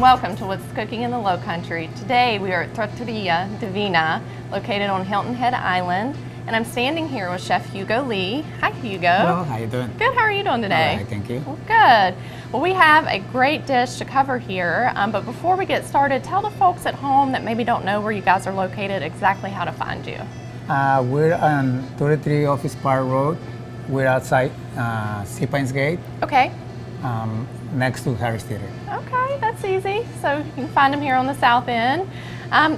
welcome to What's Cooking in the Low Country. Today we are at Trattoria Divina, located on Hilton Head Island, and I'm standing here with Chef Hugo Lee. Hi, Hugo. Hello, how you doing? Good, how are you doing today? All right, thank you. Well, good. Well, we have a great dish to cover here, but before we get started, tell the folks at home that maybe don't know where you guys are located exactly how to find you. We're on 33 Office Park Road. We're outside Sea Pines Gate. Okay. Next to Harris Theater. Okay, that's easy. So you can find them here on the south end.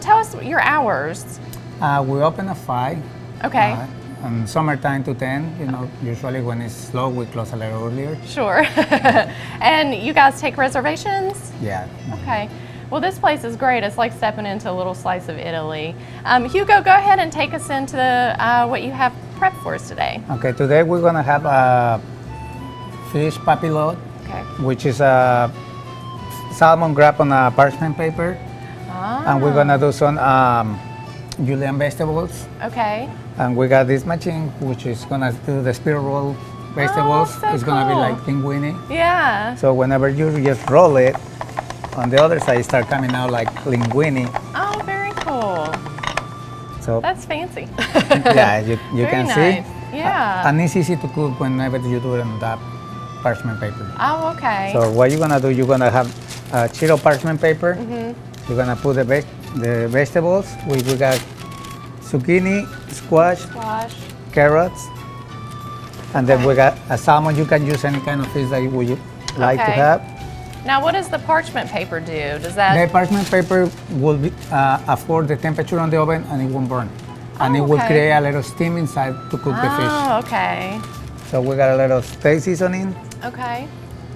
Tell us your hours. We open at 5. Okay. On summertime to 10. You know, usually when it's slow, we close a little earlier. Sure. And you guys take reservations? Yeah. Okay. Well, this place is great. It's like stepping into a little slice of Italy. Hugo, go ahead and take us into what you have prepped for us today. Okay, today we're gonna have a fish papillote, Okay. which is a salmon wrapped on a parchment paper. And we're gonna do some julienne vegetables. Okay. And we got this machine, which is gonna do the spiral roll vegetables. so It's gonna be cool. like linguine. Yeah. So whenever you just roll it, on the other side, it start coming out like linguine. Oh, very cool. So That's fancy. yeah, you Very can nice. see. Yeah. And it's easy to cook whenever you do it on that parchment paper. Oh, okay. So what you're gonna do, you're gonna have a sheet of parchment paper. You're gonna put the vegetables. We got zucchini, squash, Squash. carrots, and then we got a salmon. You can use any kind of fish that you would like to Okay. have. Now, what does the parchment paper do? Does The that? parchment paper will be, afford the temperature on the oven and it won't burn. And Oh, it will okay. create a little steam inside to cook the fish. Oh, okay. So we got a little steak seasoning. Okay.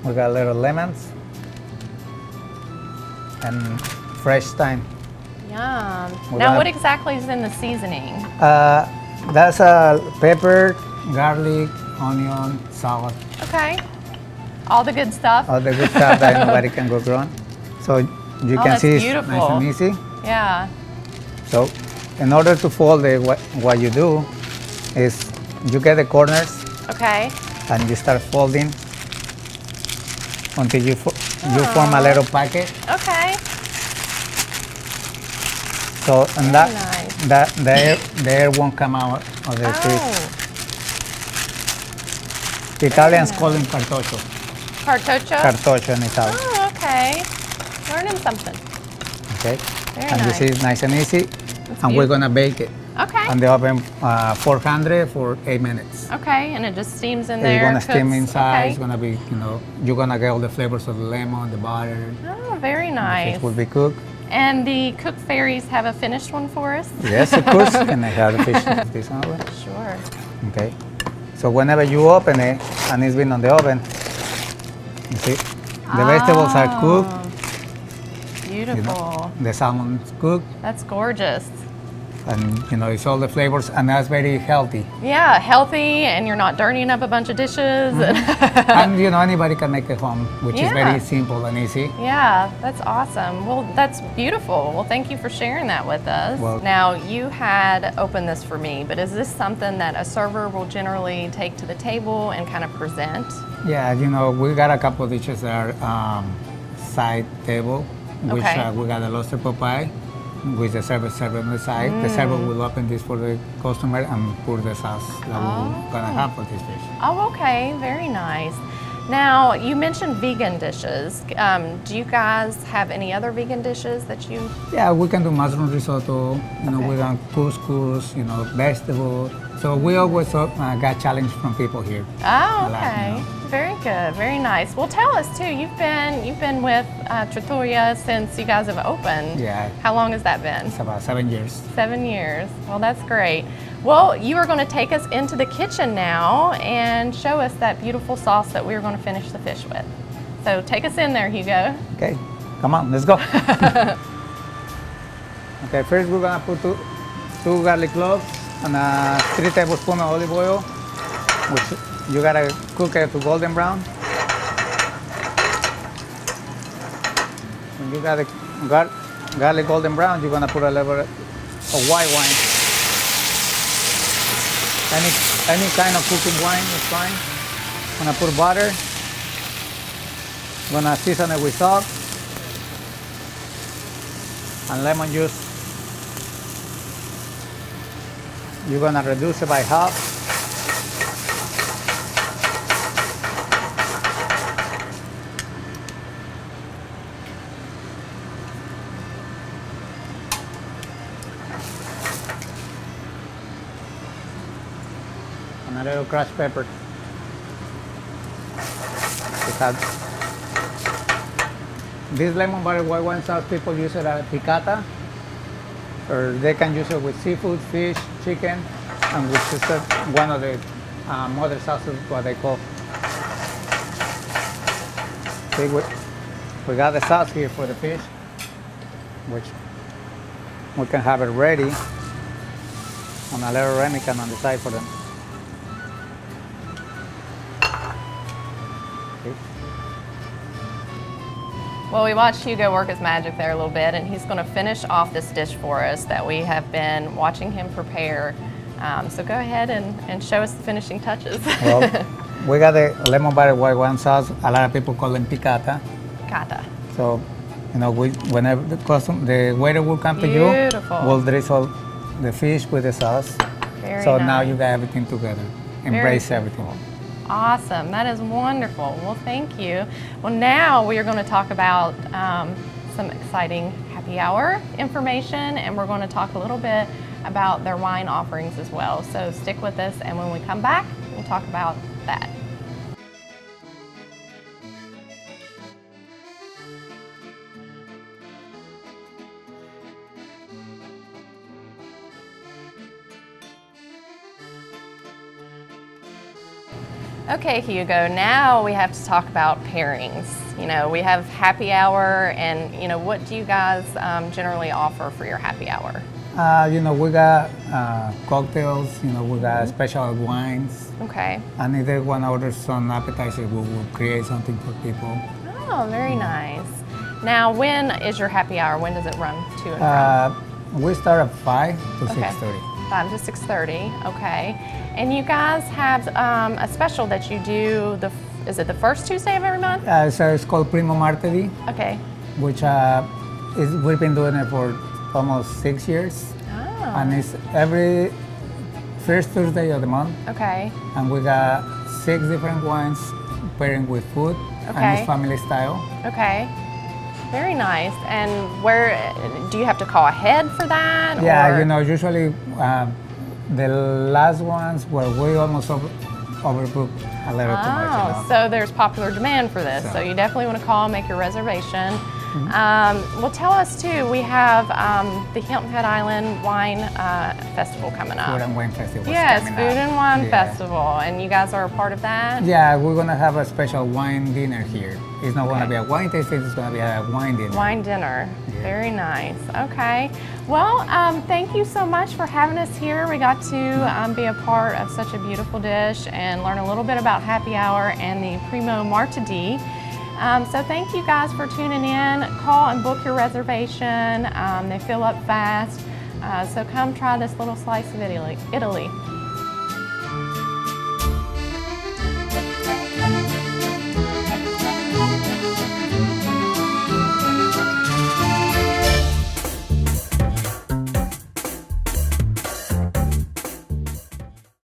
We got a little lemons and fresh thyme. Yum. We're Now, gonna- what exactly is in the seasoning? That's pepper, garlic, onion, salt, Okay. All the good stuff? all the good stuff that nobody can go wrong. So you Oh, can that's see it's beautiful. nice and easy. Yeah. So in order to fold it, what you do is you get the corners Okay. and you start folding until you form a little packet. Okay. So and Very nice. the air won't come out of the fish. Oh. The Italians call them cartoccio. Cartoccio? Cartoccio in Italy. Oh, okay. Learning something. Okay. Very And you see nice. it's nice and easy. And we're gonna bake it Okay. on the oven 400 for 8 minutes. Okay, and it just steams in there. It's gonna steam cooks. inside. Okay. It's gonna be, you're gonna get all the flavors of the lemon, the butter. Oh, very nice. It will be cooked. And the cook fairies have a finished one for us? Yes, of course. And I have the fish this one. Sure. Okay. So whenever you open it and it's been on the oven, you see, the vegetables are cooked. Beautiful. The salmon's cooked, That's gorgeous. and it's all the flavors, and that's very healthy. Yeah, healthy, and you're not dirtying up a bunch of dishes. And anybody can make it home, which is Yeah. very simple and easy. Yeah, that's awesome. Well, that's beautiful. Well, thank you for sharing that with us. Well- Now, you had opened this for me, but is this something that a server will generally take to the table and kind of present? Yeah, we got a couple of dishes that are side table, which Okay. we got a lobster pot pie, with the server on the side. The server will open this for the customer and pour the sauce that we're gonna have for this dish. Oh, okay. Very nice. Now, you mentioned vegan dishes. Do you guys have any other vegan dishes that you... Yeah, we can do mushroom risotto, Okay. we got couscous, vegetable. So we always got challenge from people here. Oh, A lot, okay. Very good. Very nice. Well, tell us too. You've been with Trattoria since you guys have opened. Yeah. How long has that been? It's about 7 years. 7 years. Well, that's great. Well, you are going to take us into the kitchen now and show us that beautiful sauce that we're going to finish the fish with. So take us in there, Hugo. Okay, come on, let's go. Okay, first we're gonna put two garlic cloves and 3 tablespoons of olive oil, which you gotta cook it to golden brown. When you got the garlic golden brown, you're gonna put a little bit of white wine. Any kind of cooking wine is fine. Gonna put butter. Gonna season it with salt. and lemon juice. You're gonna reduce it by half. And a little crushed pepper. This lemon butter white wine sauce, people use it as picata, or they can use it with seafood, fish, chicken, and which is one of the mother sauces, what they call. See, we got the sauce here for the fish, which we can have it ready on a little ramekin on the side for them. Well, we watched Hugo work his magic there a little bit, and he's going to finish off this dish for us that we have been watching him prepare. So go ahead and show us the finishing touches. Well, we got the lemon butter white wine sauce. A lot of people call them picata. Picata. So, you know, whenever the waiter will come to you, we'll drizzle the fish with the sauce. Very so nice. now you got everything together. Embrace everything. Awesome, that is wonderful. Well, thank you. Well, now we are going to talk about some exciting happy hour information, and we're going to talk a little bit about their wine offerings as well. So stick with us, and when we come back, we'll talk about that. Okay, Hugo, now we have to talk about pairings. You know, we have happy hour, and you know, what do you guys generally offer for your happy hour? You know, we got cocktails, you know, we got special wines. Okay. And if they want to order some appetizers, we will create something for people. Oh, very nice. Now, when is your happy hour? When does it run to and from? We start at 5 to 6:30. 5 to 6:30, okay. And you guys have a special that you do, is it the first Tuesday of every month? So it's called Primo Martedì, Okay. which we've been doing it for almost 6 years. Oh. And it's every first Thursday of the month. Okay. And we got 6 different wines pairing with food, Okay. and it's family style. Okay. Very nice. And where do you have to call ahead for that? Yeah, or? you know, usually the last ones where we almost overbooked a little too much. You know? So there's popular demand for this. So you definitely want to call, make your reservation. Well, tell us too, we have the Hilton Head Island Wine Festival coming up. Food and Wine Festival. Yes, Food and Wine Festival. And you guys are a part of that? Yeah, we're going to have a special wine dinner here. It's not going to be a wine tasting, it's going to be a wine dinner. Wine dinner. Yeah. Very nice. Okay. Well, thank you so much for having us here. We got to be a part of such a beautiful dish and learn a little bit about happy hour and the Primo Martedì. So thank you guys for tuning in. Call and book your reservation. They fill up fast. So come try this little slice of Italy.